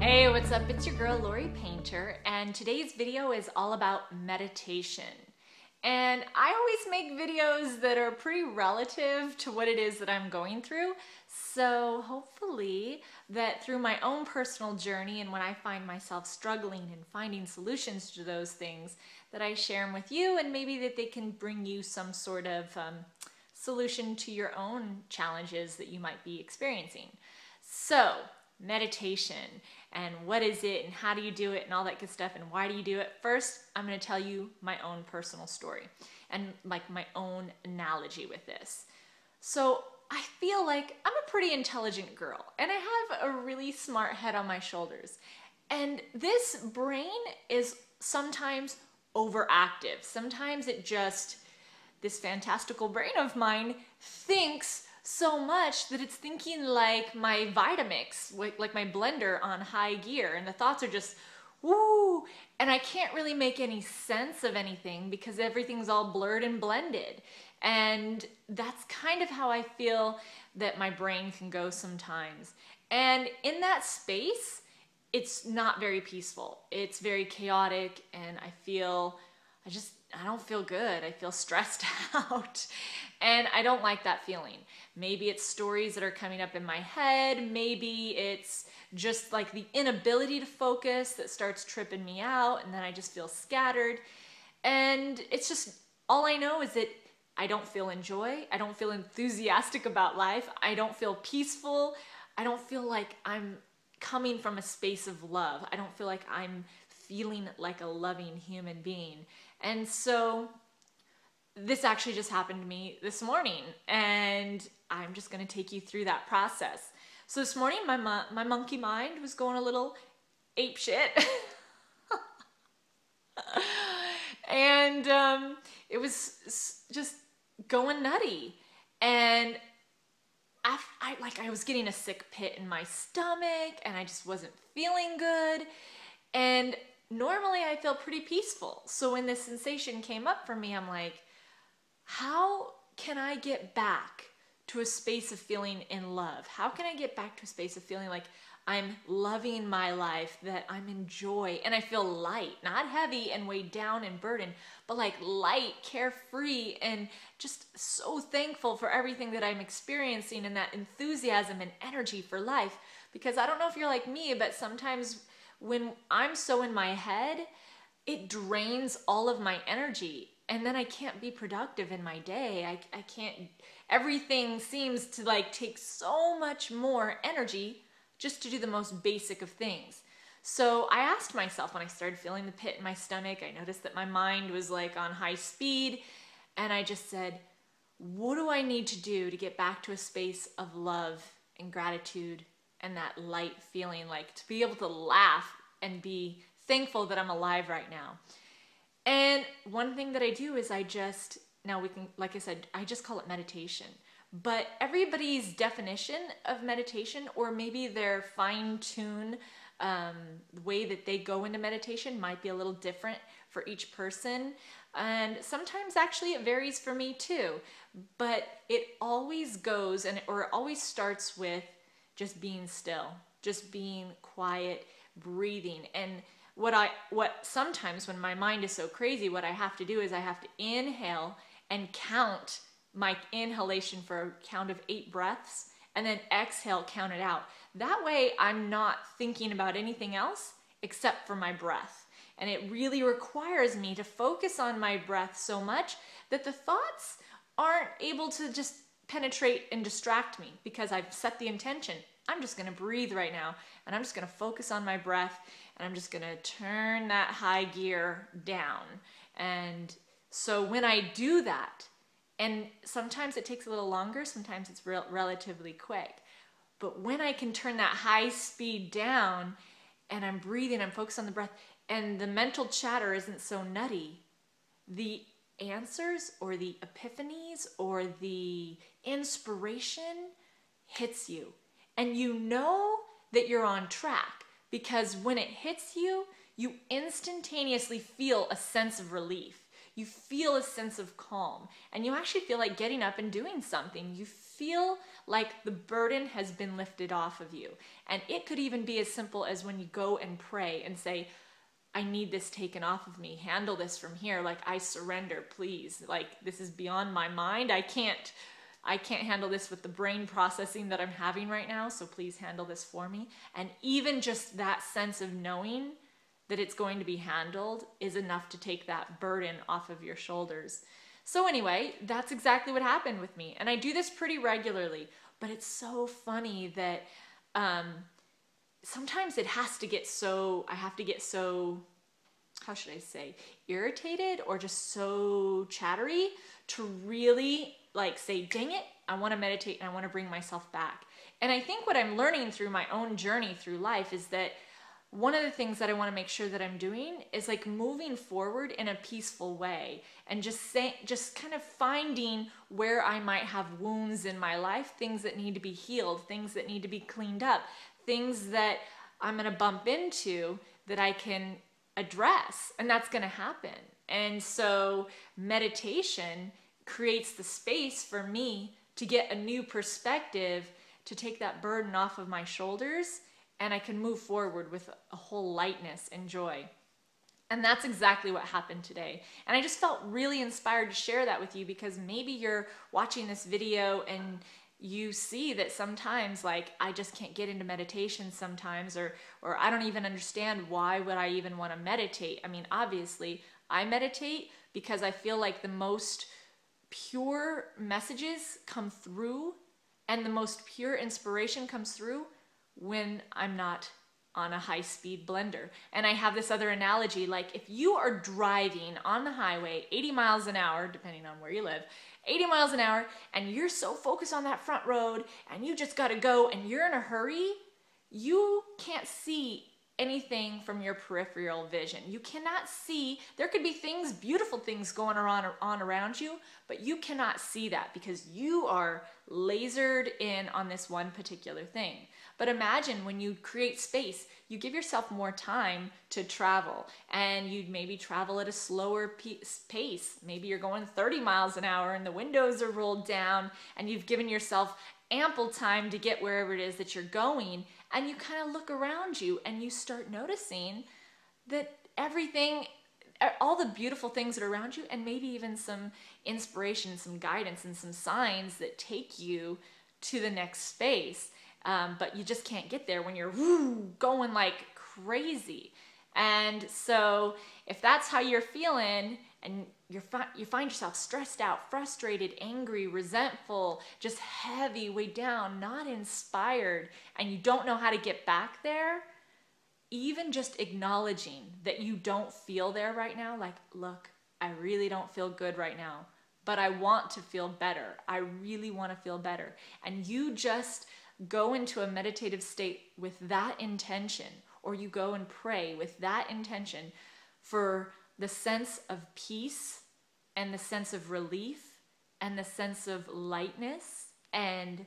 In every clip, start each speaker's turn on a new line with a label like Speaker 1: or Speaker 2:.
Speaker 1: Hey, what's up? It's your girl Lori Painter, and today's video is all about meditation. And I always make videos that are pretty relative to what it is that I'm going through. So hopefully that through my own personal journey and when I find myself struggling and finding solutions to those things, that I share them with you, and maybe that they can bring you some sort of solution to your own challenges that you might be experiencing. So, meditation, and what is it, and how do you do it, and all that good stuff, and why do you do it. First, I'm going to tell you my own personal story and like my own analogy with this. So I feel like I'm a pretty intelligent girl, and I have a really smart head on my shoulders, and this brain is sometimes overactive. Sometimes it just, this fantastical brain of mine thinks so much that it's thinking like my Vitamix, like my blender on high gear, and the thoughts are just woo, and I can't really make any sense of anything because everything's all blurred and blended. And that's kind of how I feel that my brain can go sometimes. And in that space, it's not very peaceful. It's very chaotic, and I don't feel good. I feel stressed out, and I don't like that feeling. Maybe it's stories that are coming up in my head. Maybe it's just like the inability to focus that starts tripping me out, and then I just feel scattered. And it's just, all I know is that I don't feel joy. I don't feel enthusiastic about life. I don't feel peaceful. I don't feel like I'm coming from a space of love. I don't feel like I'm feeling like a loving human being. And so this actually just happened to me this morning, and I'm just going to take you through that process. So this morning, my monkey mind was going a little ape shit. And it was just going nutty. And I was getting a sick pit in my stomach, and I just wasn't feeling good. And normally I feel pretty peaceful. So when this sensation came up for me, I'm like, how can I get back to a space of feeling in love? How can I get back to a space of feeling like I'm loving my life, that I'm in joy, and I feel light, not heavy and weighed down and burdened, but like light, carefree, and just so thankful for everything that I'm experiencing, and that enthusiasm and energy for life. Because I don't know if you're like me, but sometimes when I'm so in my head, it drains all of my energy, and then I can't be productive in my day. I can't, everything seems to like take so much more energy just to do the most basic of things. So I asked myself when I started feeling the pit in my stomach, I noticed that my mind was like on high speed, and I just said, what do I need to do to get back to a space of love and gratitude and that light feeling, like to be able to laugh and be thankful that I'm alive right now. And one thing that I do is like I said, I just call it meditation. But everybody's definition of meditation, or maybe their fine-tune the way that they go into meditation, might be a little different for each person. And sometimes actually it varies for me too. But it always goes, or it always starts with just being still, just being quiet, breathing. And what sometimes when my mind is so crazy, what I have to do is I have to inhale and count my inhalation for a count of 8 breaths, and then exhale, count it out. That way I'm not thinking about anything else except for my breath. And it really requires me to focus on my breath so much that the thoughts aren't able to just penetrate and distract me, because I've set the intention. I'm just going to breathe right now, and I'm just going to focus on my breath, and I'm just going to turn that high gear down. And so when I do that, and sometimes it takes a little longer, sometimes it's relatively quick, but when I can turn that high speed down and I'm breathing, I'm focused on the breath, and the mental chatter isn't so nutty, the answers or the epiphanies or the inspiration hits you. And you know that you're on track, because when it hits you, you instantaneously feel a sense of relief. you feel a sense of calm, and you actually feel like getting up and doing something. You feel like the burden has been lifted off of you. And it could even be as simple as when you go and pray and say, I need this taken off of me. Handle this from here. Like, I surrender, please. Like, this is beyond my mind. I can't handle this with the brain processing that I'm having right now. So please handle this for me. And even just that sense of knowing that it's going to be handled is enough to take that burden off of your shoulders. So anyway, that's exactly what happened with me. And I do this pretty regularly, but it's so funny that, sometimes it has to get so, I have to get so, how should I say, irritated or just so chattery to really like say, dang it, I want to meditate and I want to bring myself back. And I think what I'm learning through my own journey through life is that one of the things that I want to make sure that I'm doing is like moving forward in a peaceful way and just kind of finding where I might have wounds in my life, things that need to be healed, things that need to be cleaned up, things that I'm going to bump into that I can address, and that's going to happen. And so meditation creates the space for me to get a new perspective, to take that burden off of my shoulders, and I can move forward with a whole lightness and joy. And that's exactly what happened today. And I just felt really inspired to share that with you, because maybe you're watching this video and you see that sometimes like I just can't get into meditation sometimes, or I don't even understand why would I even want to meditate. I mean, obviously I meditate because I feel like the most pure messages come through and the most pure inspiration comes through when I'm not on a high-speed blender. And I have this other analogy, like if you are driving on the highway 80 miles an hour, depending on where you live, 80 miles an hour, and you're so focused on that front road and you just gotta go and you're in a hurry, you can't see anything from your peripheral vision. You cannot see, there could be things, beautiful things going on around you, but you cannot see that because you are lasered in on this one particular thing. But imagine when you create space, you give yourself more time to travel, and you'd maybe travel at a slower pace. Maybe you're going 30 miles an hour and the windows are rolled down and you've given yourself ample time to get wherever it is that you're going, and you kind of look around you and you start noticing that everything, all the beautiful things that are around you, and maybe even some inspiration, some guidance, and some signs that take you to the next space. But you just can't get there when you're going like crazy. And so if that's how you're feeling and you find yourself stressed out, frustrated, angry, resentful, just heavy, weighed down, not inspired, and you don't know how to get back there, even just acknowledging that you don't feel there right now, like, look, I really don't feel good right now, but I want to feel better. I really want to feel better. And you just go into a meditative state with that intention, or you go and pray with that intention for the sense of peace and the sense of relief and the sense of lightness, and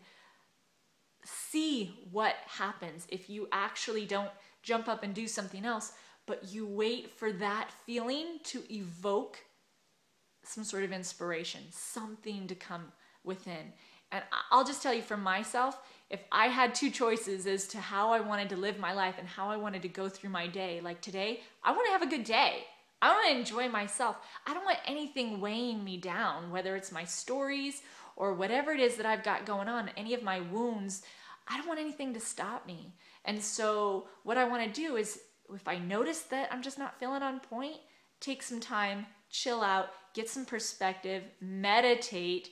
Speaker 1: see what happens if you actually don't jump up and do something else, but you wait for that feeling to evoke some sort of inspiration, something to come within. And I'll just tell you from myself, if I had two choices as to how I wanted to live my life and how I wanted to go through my day, like today, I want to have a good day. I want to enjoy myself. I don't want anything weighing me down, whether it's my stories or whatever it is that I've got going on, any of my wounds. I don't want anything to stop me. And so what I want to do is, if I notice that I'm just not feeling on point, take some time, chill out, get some perspective, meditate,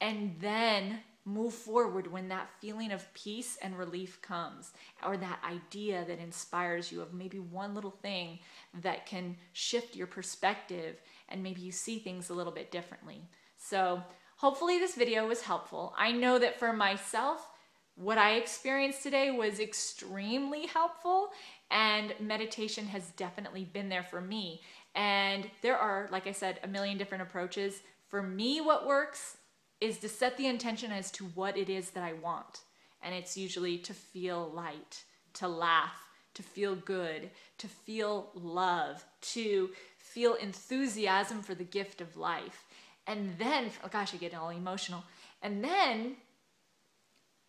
Speaker 1: and then move forward when that feeling of peace and relief comes, or that idea that inspires you of maybe one little thing that can shift your perspective and maybe you see things a little bit differently. So hopefully this video was helpful. I know that for myself, what I experienced today was extremely helpful, and meditation has definitely been there for me. And there are, like I said, a million different approaches. For me, what works is to set the intention as to what it is that I want. And it's usually to feel light, to laugh, to feel good, to feel love, to feel enthusiasm for the gift of life. And then, oh gosh, I get all emotional. And then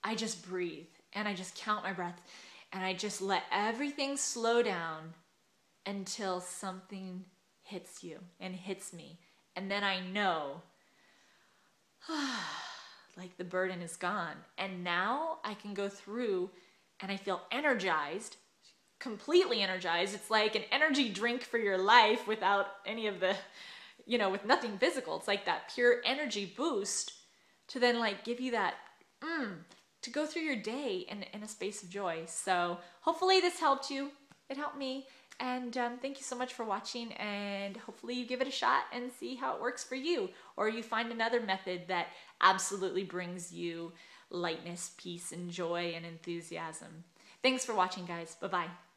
Speaker 1: I just breathe and I just count my breath and I just let everything slow down until something hits you and hits me. And then I know, like the burden is gone. And now I can go through and I feel energized, completely energized. It's like an energy drink for your life without any of the, with nothing physical. It's like that pure energy boost to then like give you that, to go through your day in a space of joy. So hopefully this helped you. It helped me. And thank you so much for watching, and hopefully you give it a shot and see how it works for you, or you find another method that absolutely brings you lightness, peace, and joy and enthusiasm. Thanks for watching, guys. Bye-bye.